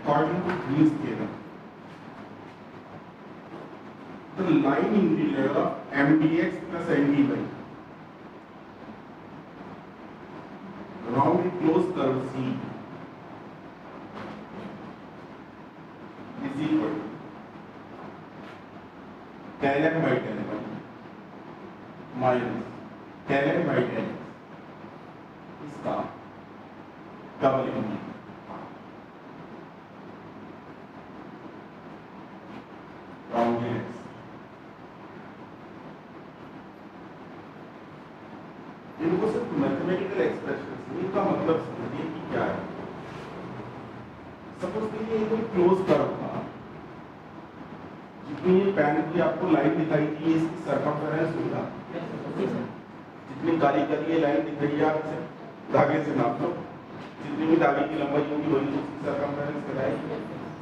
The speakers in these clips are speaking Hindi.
according to Green's theorem, the line integral of mdx plus ndy around a closed curve C is equal to tan m by tan y minus tan m by tan x इसका डबल इंटीग्रल राउंड x इनको सिर्फ मैथमेटिकल एक्सप्रेशन इनका मतलब समझिए कि क्या है। सपोज कीजिए ये क्लोज कर्व था, जितनी ये पेन की आपको लाइन दिखाई थी इसकी सरकमफेरेंस होगा, जितनी काली काली ये लाइन दिख रही है आपसे धागे से नाप लो, जितनी भी धागे की लंबाई होगी वही उसकी सरकमफेरेंस कहलाएगी।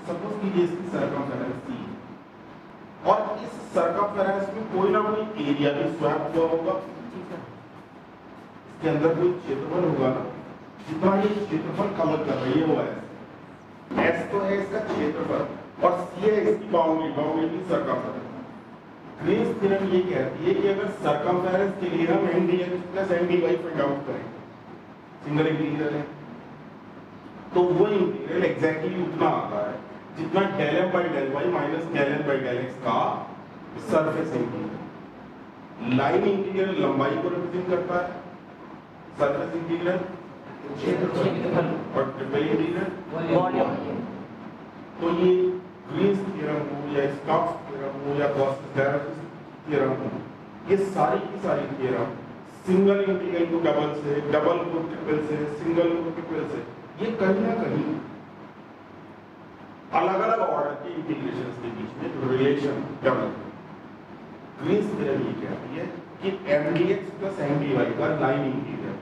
सपोज कीजिए इसकी सरकमफेरेंस थी और इस सरकमफेरेंस में कोई ना कोई एरिया भी स्वैप हुआ होगा, के अंदर कोई क्षेत्रफल होगा ना, जितना ये क्षेत्रफल कवर कर रही है वो है S तो है इसका क्षेत्रफल और C है इसकी बाउंड्री की सरकमफेरेंस। ग्रीन्स थ्योरम ये कहती है कि अगर सरकमफेरेंस के लिए हम mdx plus ndy find out करें, सिंगल इंटीग्रल है, तो वो इंटीग्रल एग्जैक्टली उतना आता है जितना del m by del y minus del n by del x का सरफेस इंटीग्रल। लाइन इंटीग्रल लंबाई को रिप्रेजेंट करता है, सरफेस इंटीग्रल क्षेत्रफल और ट्रिपल इंटीग्रल वॉल्यूम। तो ये ग्रीन्स थ्योरम हो या स्टोक्स थ्योरम हो या गॉस-डायरेक्ट थ्योरम हो, ये सारी की सारी थ्योरम सिंगल इंटीग्रल को डबल से, डबल को ट्रिपल से, सिंगल को ट्रिपल से, ये कहीं ना कहीं अलग-अलग ऑर्डर के इंटीग्रेशंस के बीच में रिलेशन डेवलप। ग्रीन्स थ्योरम ये कहती है कि mdx plus ndy का line integral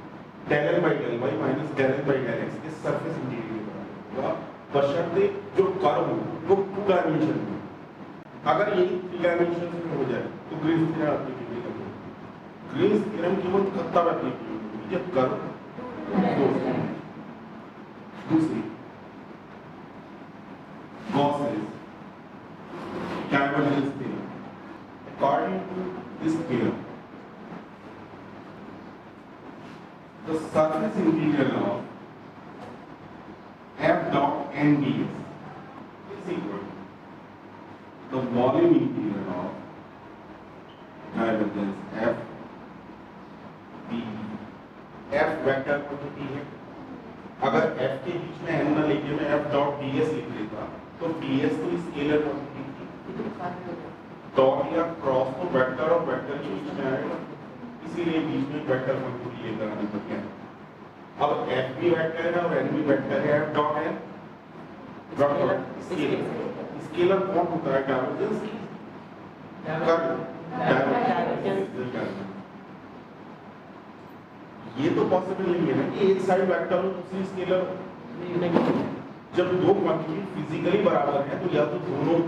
del m by del y minus del n by del x के सरफेस इंटीग्रल के बराबर होगा, बशर्ते जो कर्व हो वो 2 डायमेंशन में। अगर यही 3 डायमेंशन में हो जाए तो ग्रीन्स थ्योरम एप्लीकेबल होगी। ग्रीन्स थ्योरम केवल तब एप्लीकेबल होगी जब कर्व 2 है। दूसरी Gauss's divergence theorem, according to this theorem the surface integral of f dot n ds is equal to the volume integral of divergence f d। f vector quantity है, अगर f के बीच में n ना लेके मैं f dot ds लिख लेता तो ds तो स्केलर क्वांटिटी थी, डॉट या क्रॉस तो वेक्टर और वेक्टर के बीच में आएगा, इसीलिए बीच में वेक्टर क्वांटिटी लेकर आनी पड़ती है। अब f भी वेक्टर है और n भी वेक्टर है, f dot n dot scalar कौन होता है? Divergence divergence. ये तो पॉसिबल नहीं है ना कि एक साइड वेक्टर हो दूसरी स्केलर हो। जब दो क्वांटिटी फिजिकली बराबर है तो या तो दोनों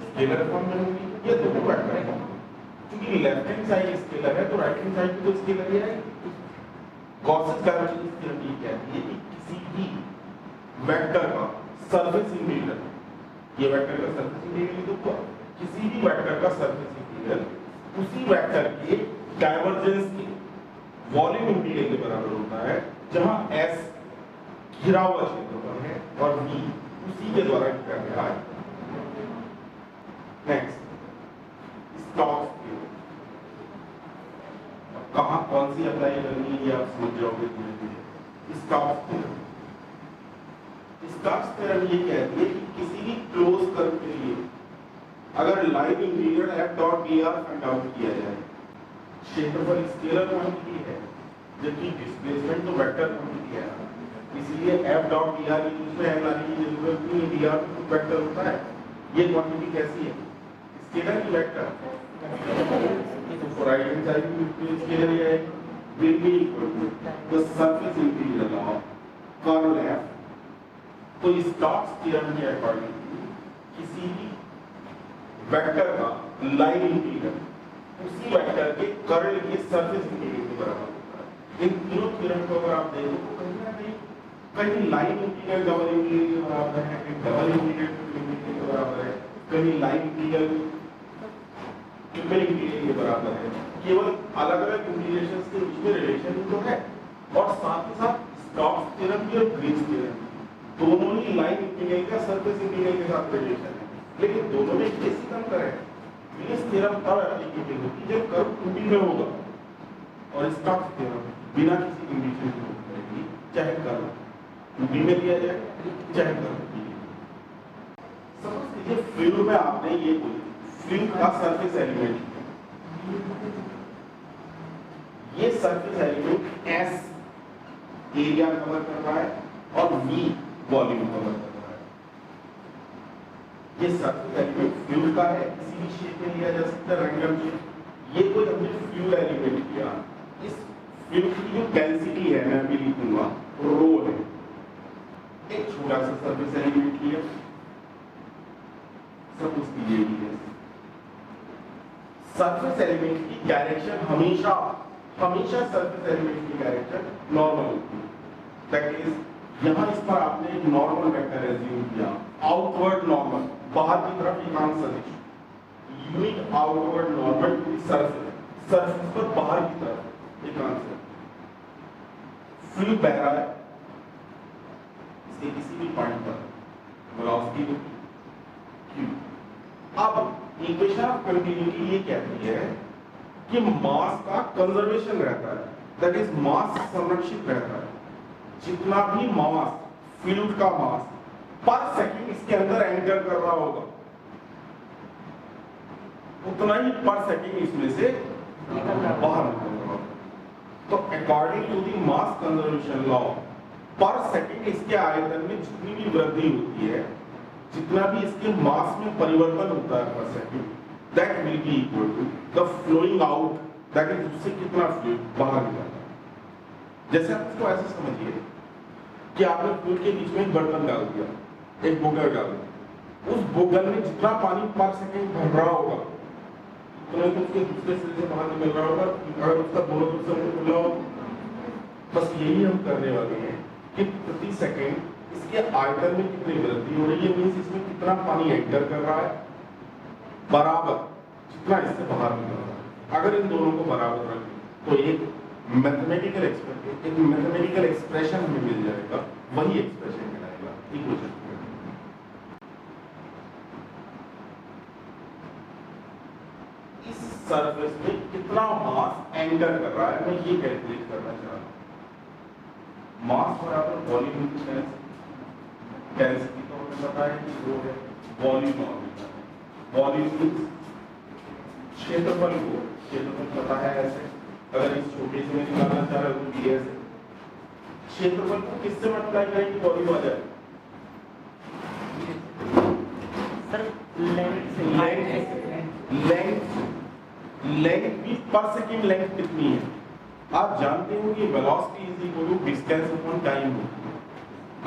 स्केलर फॉर्म में होंगी या दोनों वेक्टर है। क्योंकि लेफ्ट हैंड साइड स्केलर है तो राइट हैंड साइड भी तो स्केलर ही है। गॉसेस डाइवर्जेंस थ्योरम ये कहती है कि किसी भी वेक्टर का सरफेस इंटीग्रल, ये वेक्टर का सरफेस इंटीग्रल तो किसी भी वेक्टर का सरफेस इंटीग्रल उसी वेक्टर के डाइवर्जेंस के वॉल्यूम इंटीग्रल के बराबर होता है, जहां S घिरा हुआ क्षेत्रफल है और V उसी के द्वारा दिया गया है। नेक्स्ट स्टोक्स थ्योरम, कहां कौन सी अप्लाई करनी है ये आप समझ जाओगे धीरे धीरे। स्टोक्स थ्योरम, स्टोक्स थ्योरम ये कहती है कि किसी भी क्लोज कर्व के लिए अगर line integral f dot dr find out किया जाए, क्षेत्रफल स्केलर क्वांटिटी है जबकि डिस्प्लेसमेंट तो वेक्टर क्वांटिटी है, इसलिए f डॉट dr की उसमें n लाने की जरूरत नहीं है, dr तो वेक्टर होता है। ये क्वांटिटी कैसी है? स्केलर की वेक्टर, तो राइट हैंड साइड में स्केलर है will be equal to the surface integral of curl f। तो स्टोक्स थ्योरम के अकॉर्डिंग किसी भी वेक्टर का लाइन इंटीग्रल उसी वेक्टर के कर्ल के सरफेस इंटीग्रल के बराबर होता है। इन तीनों थ्योरम को अगर आप देखो तो कहीं ना कहीं कहीं लाइन इंटीग्रल डबल इंटीग्रल के बराबर है, कहीं डबल इंटीग्रल के बराबर है, कहीं लाइन इंटीग्रल ट्रिपल इंटीग्रल के बराबर है। केवल अलग अलग इंटीग्रेशंस के बीच में रिलेशन तो है, और साथ ही साथ स्टोक्स थ्योरम भी और ग्रीन्स थ्योरम दोनों ही लाइन इंटीग्रल का सरफेस इंटीग्रल के साथ रिलेशन है, लेकिन दोनों में बेसिक अंतर है। ग्रीन्स थ्योरम तब एप्लीकेबल होगी जब कर्व 2D में होगा, और स्टोक्स थ्योरम बिना किसी कंडीशन के होगी, चाहे कर्व 2D में लिया जाए चाहे कर्व 3D में। सपोज कीजिए फ्लूइड में आपने ये बोली फ्लूइड का सरफेस एलिमेंट, ये surface element S area cover कर रहा है और V वॉल्यूम कवर कर रहा है। ये सरफेस एलिमेंट फ्लूइड का है, किसी भी शेप में लिया जा सकता है, रैंडम शेप। ये कोई हमने फ्लूइड एलिमेंट लिया, इस फ्लूइड की जो डेंसिटी है मैं अभी लिखूंगा रो है। एक छोटा सा सरफेस एलिमेंट लिया, सब उसकी ये है। सरफेस एलिमेंट की डायरेक्शन हमेशा सरफेस एलिमेंट की डायरेक्शन नॉर्मल होती है। दैट इज यहां इस पर आपने एक नॉर्मल वेक्टर एज्यूम किया, आउटवर्ड नॉर्मल, बाहर की तरफ एकांक सदिश, unit outward normal to surface, surface पर बाहर की तरफ एकांक सदिश। फ्लूइड बह रहा है, इसके किसी भी पॉइंट पर वेलोसिटी होगी q। अब इक्वेशन ऑफ कंटिन्यूटी ये कहती है कि मास का कंजर्वेशन रहता है, दैट इज मास संरक्षित रहता है। जितना भी मास, फ्लूइड का मास पर सेकंड इसके अंदर एंटर कर रहा होगा, उतना ही पर सेकंड इसमें से बाहर निकल रहा होगा। तो according to the mass conservation law, पर सेकंड इसके आयतन में जितनी भी वृद्धि होती है, जितना भी इसके मास में परिवर्तन होता है पर second, that will be equal to the flowing out, that is उससे कितना फ्लूइड बाहर निकलता है। जैसे आप इसको ऐसे समझिए कि आपने फ्लूइड के बीच में एक बर्तन डाल दिया, एक बोतल डाल दिया, उस बोतल में जितना पानी पर सेकंड भर रहा होगा तो उसके दूसरे सिरे से बाहर निकल रहा होगा, अगर उसका दोनों तरफ से खुला हो। बस यही हम करने वाले हैं कि प्रति सेकंड इसके आयतन में कितनी वृद्धि हो रही है, मींस इसमें कितना पानी एंटर कर रहा है, बराबर जितना इससे बाहर निकल रहा है। अगर इन दोनों को बराबर रखें तो एक मैथमेटिकल एक्सप्रेशन हमें मिल जाएगा, वही एक्सप्रेशन कहलाएगा इक्वेशन। इस सरफेस में कितना मास एंटर कर रहा है, मैं ये कैलकुलेट करना चाह रहा हूं। मास बराबर वॉल्यूम डेंसिटी तो हमें पता है कि वो है वॉल्यूम, वॉल्यूम क्षेत्रफल को, क्षेत्रफल पता है ऐसे, अगर इस छोटे से में निकालना चाह रहे हो तो ये ऐसे, क्षेत्रफल को किससे मल्टीप्लाई करें कि वॉल्यूम आ जाए? सर लेंथ भी पर सेकंड लेंथ कितनी है आप जानते हो कि velocity is equal to distance upon time होती है।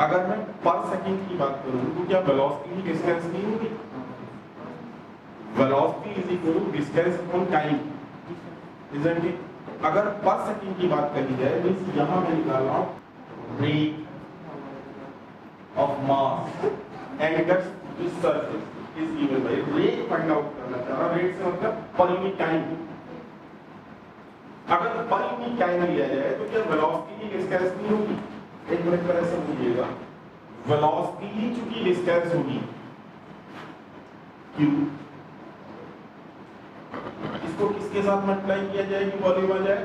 अगर मैं पर सेकंड की बात करूं तो क्या वेलोसिटी ही डिस्टेंस नहीं होगी? Velocity is equal to distance upon time, isn't it? अगर पर सेकंड की बात करी जाए मींस यहां मैं निकाल रहा हूं rate of mass angles to surface is given by rate, find out करना चाह रहा हूं। रेट से मतलब पर यूनिट टाइम। अगर पर यूनिट टाइम लिया जाए तो क्या वेलोसिटी की डिस्टेंस नहीं होगी? एक मिनट पहले समझिएगा, वेलोसिटी ही चूंकि डिस्टेंस होगी q, इसको किसके साथ मल्टीप्लाई किया जाए कि वॉल्यूम आ जाए?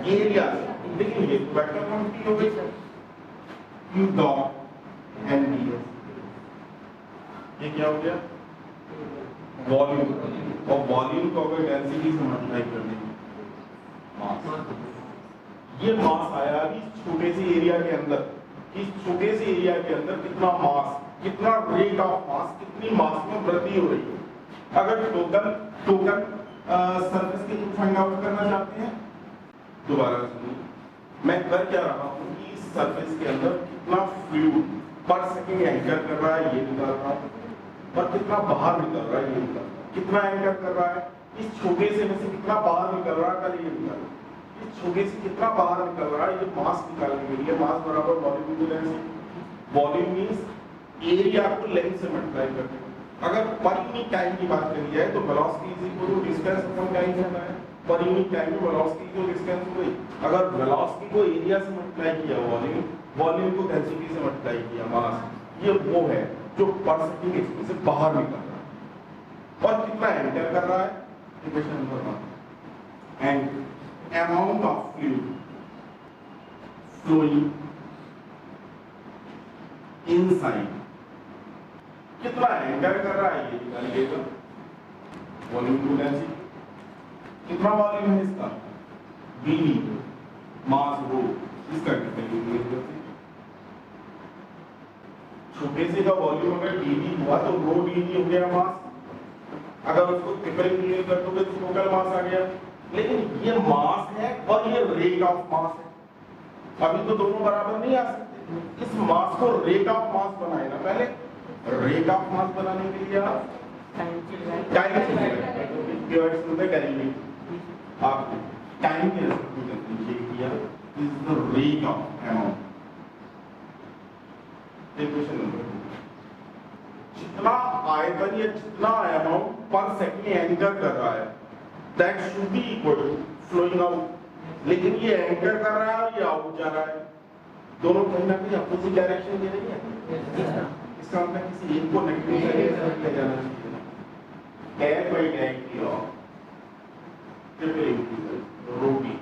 एरिया से। देखिए ये वेक्टर क्वांटिटी हो गई q डॉट n ds, ये क्या हो गया? वॉल्यूम, और वॉल्यूम को अगर डेंसिटी से मल्टीप्लाई कर देंगे मास, ये मास आया इस छोटे से एरिया के अंदर, इस छोटे से एरिया के अंदर कितना मास, कितना रेट ऑफ मास, कितनी मास में वृद्धि हो रही है। अगर टोटल सरफेस के थ्रू फाइंड आउट करना चाहते हैं, दोबारा सुनिए, मैं कर क्या रहा हूं कि इस सरफेस के अंदर कितना फ्लूइड पर सेकंड एंटर कर रहा है ये निकाल रहा हूं, और कितना बाहर निकल रहा है ये निकाल रहा हूं। कितना एंटर कर रहा है इस छोटे से में से कितना बाहर निकल रहा है कल ये निकाल रहा हूं। ये छोटे से कितना बाहर निकल रहा है, ये मास निकालने के लिए मास बराबर volume into density. Volume means area को लेंथ से मल्टीप्लाई करते हैं। अगर पर यूनिट टाइम की बात करी जाए तो velocity is equal to distance upon time होता है। पर यूनिट टाइम में वेलोसिटी को डिस्टेंस हो गई, अगर वेलोसिटी को एरिया से मल्टीप्लाई किया वॉल्यूम, वॉल्यूम को डेंसिटी से मल्टीप्लाई किया मास, ये वो है जो पर सेकंड इसमें से बाहर निकल रहा है और कितना एंटर कर रहा है। Equation number 1 and amount of fluid flowing inside, कितना एंटर कर रहा है ये निकालिएगा। वॉल्यूम टू डेंसिटी, कितना वॉल्यूम है इसका dv, मास रो, इसका कितना यूनिट करते हैं। छोटे से का वॉल्यूम अगर dv हुआ तो रो dv हो गया मास, अगर उसको ट्रिपल इंटीग्रेट कर दोगे तो टोटल मास आ गया। लेकिन ये मास है और ये रेट ऑफ मास है, अभी तो दोनों बराबर नहीं आ सकते। इस मास को रेट ऑफ मास बनाए ना पहले, रेट ऑफ मास बनाने के लिए आप टाइम करेंगे, आप टाइम के रेस्पेक्ट में किया is the rate of amount. Question number 2, जितना आयतन या जितना अमाउंट पर सेकंड एंटर कर रहा है that should be equal to flowing out. लेकिन ये एंटर कर रहा है या आउट जा रहा है, दोनों कहीं ना कहीं अपोजिट डायरेक्शन दे रही है। इसका मतलब किसी एक को नेगेटिव साइड ले जाना चाहिए। Care by directly of triple integral rho B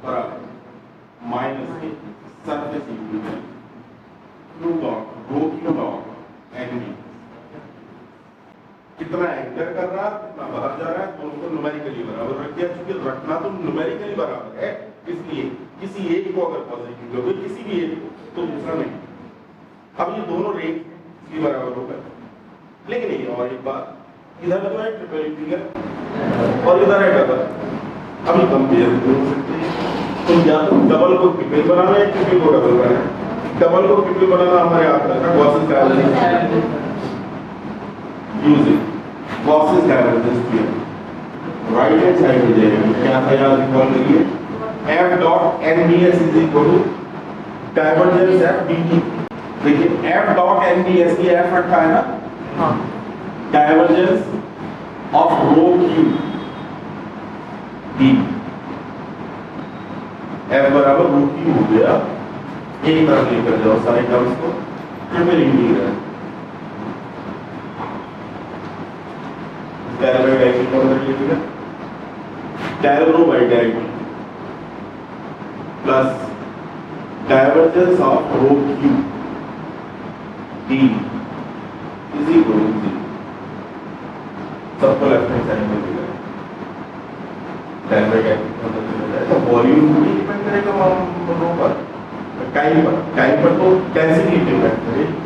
बराबर माइनस के surface integral Q dot rho Q dot N B. कितना एंटर कर रहा है कितना बाहर जा रहा है, दोनों को न्यूमेरिकली बराबर रख दिया। क्योंकि रखना तो न्यूमेरिकली बराबर है, इसलिए किसी एक को अगर पॉजिटिव लोगे किसी भी एक को तो दूसरा नहीं। अब ये दोनों रेट इसके बराबर होगा। लेकिन ये और एक बात, इधर तो है ट्रिपल इंटीग्रल और इधर है डबल, अभी कंपेयर नहीं हो सकते। तो या तो डबल को ट्रिपल बनाना है, ट्रिपल को डबल बनाना है। डबल को ट्रिपल बनाना हमारे हाथ में है, Gauss's divergence using Gauss's divergence theorem. Right hand side में जाएगा, क्या था याद रिकॉल करिए, f dot nds is equal to divergence f dt। देखिए f डॉट nds की f रखा है ना, हां, divergence of rho q d, f बराबर रो q हो गया। एक तरफ लेकर जाओ सारे टर्म्स को, triple integral del by directly को अंदर लिखिएगा, del rho by directly plus divergence of rho q d is equal to 0। सबको लेफ्ट हैंड साइड में लिखा है, डेल बाय डायरेक्टली को अंदर लिखा है। तो वॉल्यूम भी डिपेंड करेगा रो पर, टाइम पर तो डेंसिटी डिपेंड करेगी।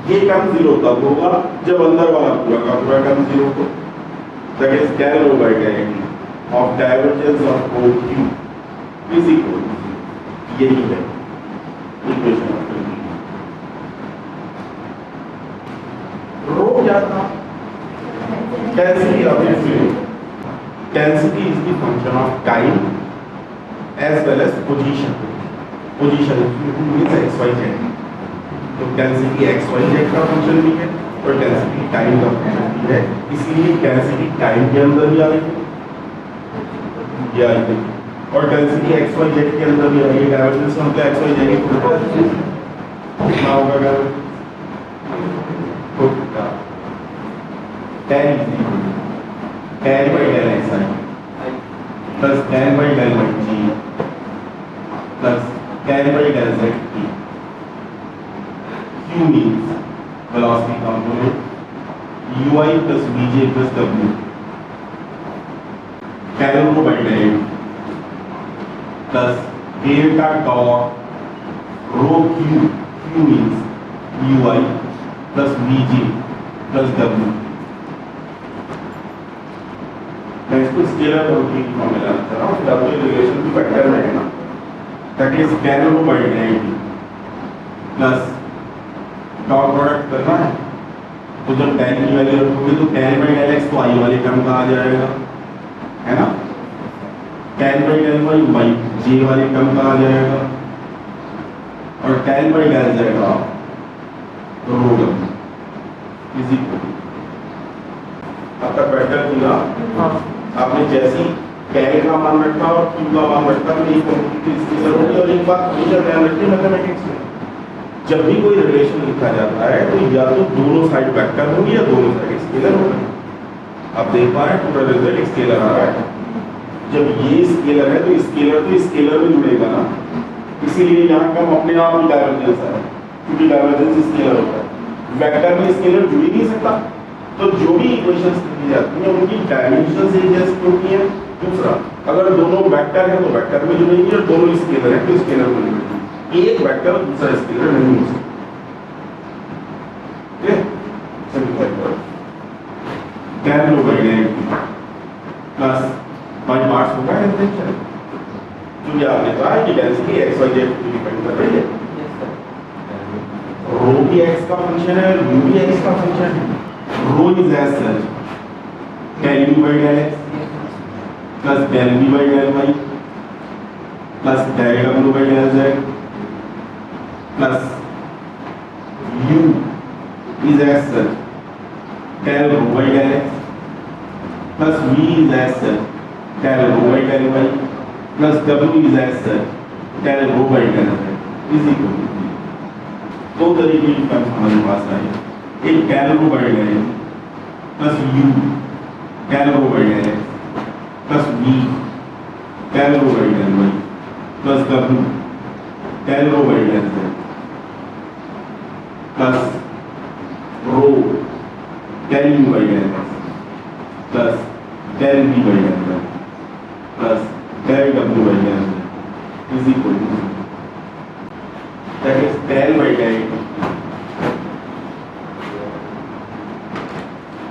ये टर्म 0 तब होगा जब अंदर वाला पूरा का पूरा टर्म 0 हो, that is del rho by directly of divergence of rho q is equal to 0। यही है इक्वेशन ऑफ रो क्या था, density of the fluid. Density is the function of time as well as position. Position means x y z, तो डेंसिटी x y z का फंक्शन भी है और डेंसिटी टाइम का फंक्शन भी है, इसलिए डेंसिटी टाइम के अंदर भी आएगी और डेंसिटी x y z के अंदर भी आएगी। डायवर्जेंस मतलब x y z की कितना होगा tan tan by del x plus tan by del g plus tan by del z t। q means velocity component, ui plus vj plus w, tan rho by del plus delta dot rho q, q means ui plus vj plus w। मैं इसको स्केलर प्रोटीन फॉर्मूला लिख रहा हूं, w रिलेशन टू वेक्टर में है ना, that is tan rho by del plus dot product करना है, तो जब tan की वैल्यू रखोगे तो tan by del x तो i वाले टर्म का आ जाएगा, है ना। tan by del y y j वाली टर्म कहाँ आ जाएगा और tan by del z का रो इज इक्वल अब तक बेटर किया। आपने जैसी tan का मान रखा और q का मान रखा तो एक इसकी जरूरत है। और एक बात हमेशा ध्यान रखिए मैथमेटिक्स में जब भी कोई रिलेशन लिखा जाता है तो या तो दोनों साइड वेक्टर होंगे या दोनों साइड स्केलर होंगे। आप देख पा रहे हैं पूरा रिजल्ट स्केलर आ रहा है। जब ये स्केलर है तो स्केलर में जुड़ेगा ना, इसीलिए यहाँ का अपने आप ही डाइवर्जेंस है क्योंकि डाइवर्जेंस स्केलर होता है। वेक्टर में स्केलर जुड़ ही नहीं सकता। तो जो भी इक्वेशंस लिखी जाती हैं उनकी डायमेंशंस एक जैसी होती हैं। दूसरा, अगर दोनों वेक्टर है तो वेक्टर में जुड़ेंगे और दोनों स्केलर है तो स्केलर में जुड़ेंगे। एक वेक्टर दूसरा स्केलर नहीं हो सकता। प्लस बाई पार्ट्स होगा डिफरेंशियल जो भी आपने कहा है कि डेंसिटी x y z पे डिपेंड कर रही है। रो भी x का फंक्शन है, u भी x का फंक्शन है। Rho is as such del u by del x plus del v by del y plus del w by del z plus u is as such del rho by del x plus v is as such del rho by del y plus w is as such del rho by del z is equal to 0। दो तरीके की टर्म्स हमारे पास आई, एक del rho by del x plus u del rho by del x plus v del rho by del y plus w del rho by del z plus rho del u by del x plus del v by del y plus del w by del z is equal to 0। That is del by del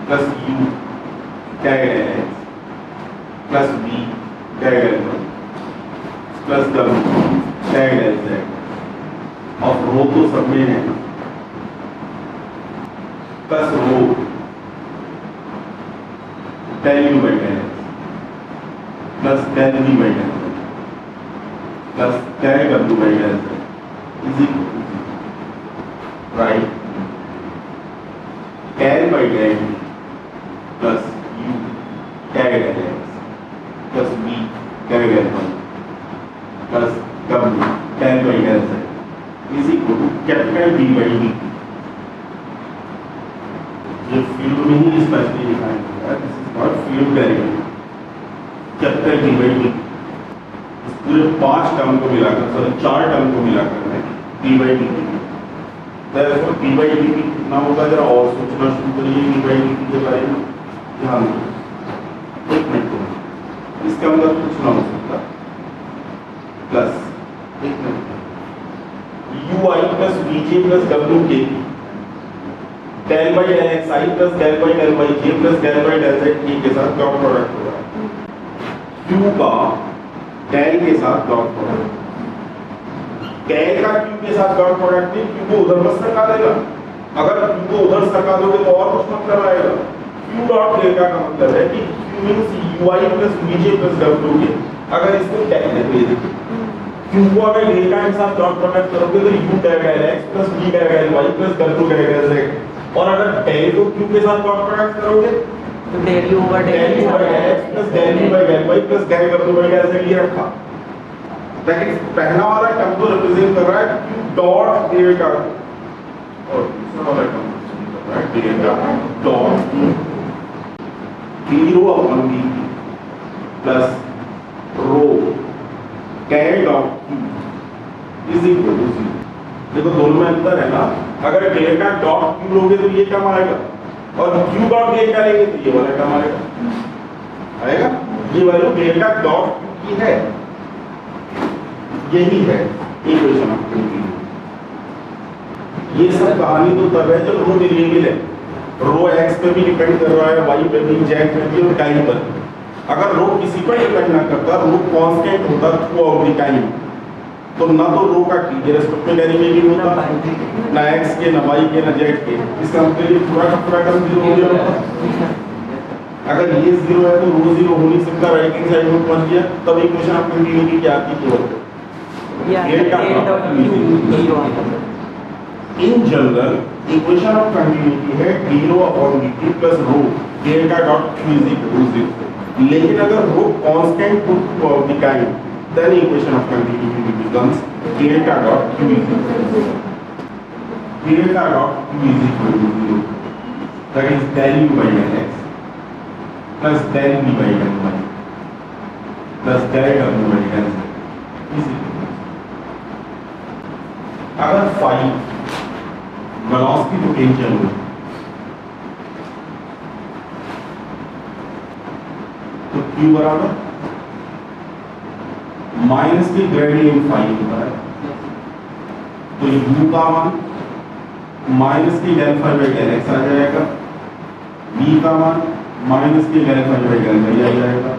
plus u del x plus v del y plus w del z। और रो तो सब में है plus row del u by del x plus del v by del y plus del w by del z is equal to 0। right? del by del plus u del x plus v del y plus w del by del z is equal to capital D by dt। ये फील्ड में ही स्पेशली डिफाइन होता है। This is called field derivative capital D by D. इस पूरे 5 टर्म को मिलाकर, सॉरी 4 टर्म को मिलाकर है D by D T. Therefore D by D T कितना होगा जरा और सोचना शुरू करिए डी बाई डी टी के बारे में। ध्यान दो एक मिनट को इसका मतलब कुछ ना हो सकता प्लस एक minute u I plus vj plus wk del by del x I plus del by del y j plus del by del z k के साथ डॉट प्रोडक्ट होगा। q का del के साथ डॉट प्रोडक्ट, del का q के साथ डॉट प्रोडक्ट नहीं, q को उधर बस सरका देगा। अगर q को उधर सरका दोगे तो और कुछ मतलब आएगा। q डॉट डेल्टा का मतलब है कि q means ui plus vj plus wk। अगर इसको कैलकुलेट q को अगर डेल्टा के साथ डॉट प्रोडक्ट करोगे तो u del x plus v del y plus w del z। और अगर del को q के साथ डॉट प्रोडक्ट करोगे तो del u over del x plus del v del y plus del w del z ये रखा। लेकिन पहला वाला टर्म तो रिप्रेजेंट कर रहा है q डॉट डेल्टा और दूसरा वाला टर्म रिप्रेजेंट कर रहा है delta dot 0 upon v plus rho del dot q is equal to 0। देखो दोनों में अंतर है ना। अगर डेल्टा डॉट q लोगे तो ये टर्म आएगा और q डॉट डेल्टा लेंगे तो ये वाला टर्म आएगा। ये वैल्यू डेल्टा डॉट q की है, यही है इक्वेशन ऑफ q की। ये सब कहानी तो तब है जब रो वेरिएबल है। रो x पे भी डिपेंड कर रहा है, y पे भी, z पे भी और टाइम पर। अगर रो किसी पर डिपेंड ना करता, रो कांस्टेंट होता थ्रू आउट द टाइम, तो ना तो रो का t के रेस्पेक्ट में डेरिवेटिव होता, ना x के, ना y के, ना z के। इसका मतलब ये पूरा का पूरा टर्म 0 हो गया। अगर ये 0 है तो रो 0 हो नहीं सकता, राइट हैंड साइड में पहुंच गया, तब इक्वेशन ऑफ कंटिन्यूटी क्या आती है? In general equation of continuity है d rho upon dt plus rho delta dot q is equal to 0। लेकिन अगर rho constant to the kind, then equation of continuity becomes delta dot q is equal to 0। Delta dot q is equal to 0, that is del u by del x plus del v by del y plus del w by del z is equal to. अगर फाई वेलोसिटी पोटेंशियल हो तो Q बराबर माइनस के ग्रेडियंट फाई होता है, तो U का मान माइनस के del phi by del x आ जाएगा, V का मान माइनस के del phi by del y आ जाएगा,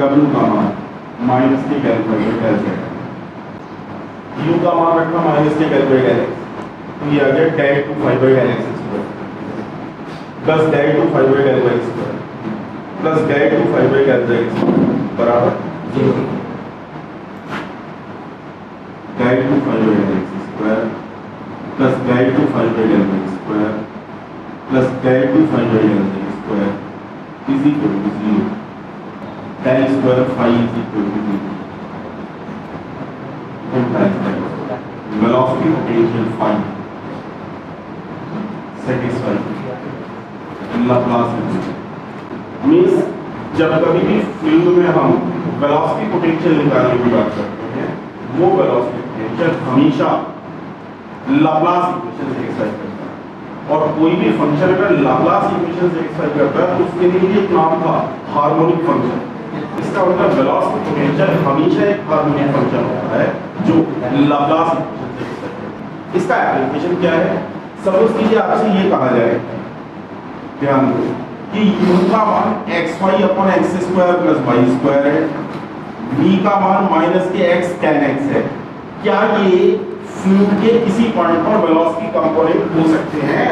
W का मान माइनस के del phi by del z, U का मान रखना माइनस के डेल बाई डेल एक्स, तो ये आ गया del two phi by del X square plus del two phi by del Y square plus del two phi by del Z square बराबर 0। Del two phi by del X square plus del two phi by del Y square plus del two phi by del Z square is equal to 0। Del square phi is equal to 0। Velocity potential phi satisfied Laplace means जब कभी भी फील्ड में हम वेलोसिटी पोटेंशियल निकालने की बात करते हैं, वो वेलोसिटी पोटेंशियल हमेशा लाप्लास इक्वेशन से एक्सप्रेस करता है। और कोई भी फंक्शन अगर लाप्लास इक्वेशन से एक्सप्रेस करता है तो उसके लिए एक नाम था हार्मोनिक फंक्शन। इसका मतलब वेलोसिटी पोटेंशियल हमेशा एक हार्मोनिक फंक्शन होता है जो लाप्लास इक्वेशन से एक्सप्रेस करता है। इसका एप्लीकेशन क्या है? सपोज कीजिए आपसे ये कहा जाए, ध्यान दो कि u का मान xy upon X square plus Y square है, v का मान माइनस के x tan x है। क्या ये फ्लूइड के किसी पॉइंट पर वेलोसिटी कंपोनेंट हो सकते हैं?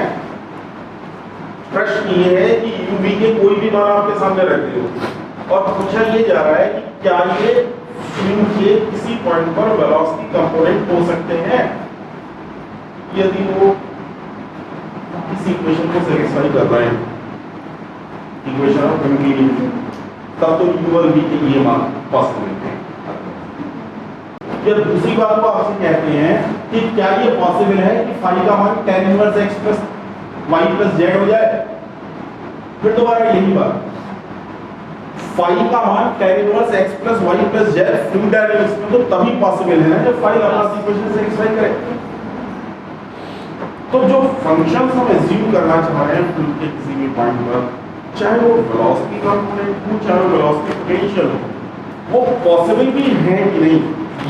प्रश्न ये है कि u v के कोई भी मान आपके सामने रख दो और पूछा ये जा रहा है कि क्या ये फ्लूइड के किसी पॉइंट पर वेलोसिटी कंपोनेंट हो सकते हैं? यदि वो इस इक्वेशन को सैटिस्फाई कर रहे हैं, इक्वेशन ऑफ कंटिन्यूटी, तब तो u और v के ये मान पॉसिबल है। या दूसरी बात को आपसे कहते हैं कि क्या ये पॉसिबल है कि फाई का मान tan inverse x plus y plus z हो जाए? फिर दोबारा यही बात, फाई का मान tan inverse x plus y plus z fluid dynamics में तो तभी पॉसिबल है जब फाई लाप्लास इक्वेशन से सैटिस्फाई करे। तो जो फंक्शंस हम एज्यूम करना चाह रहे हैं फ्लूइड के किसी भी पॉइंट पर, चाहे वो वेलोसिटी कंपोनेंट हो चाहे वो वेलोसिटी पोटेंशियल हो, वो पॉसिबल भी है कि नहीं,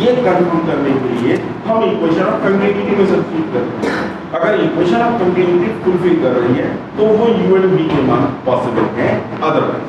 ये कंफर्म करने के लिए हम इक्वेशन ऑफ कंटिन्यूटी में सब्स्टिट्यूट करते हैं। अगर इक्वेशन ऑफ कंटिन्यूटी फुलफिल कर रही है तो वो u और v के मान पॉसिबल है, अदरवाइज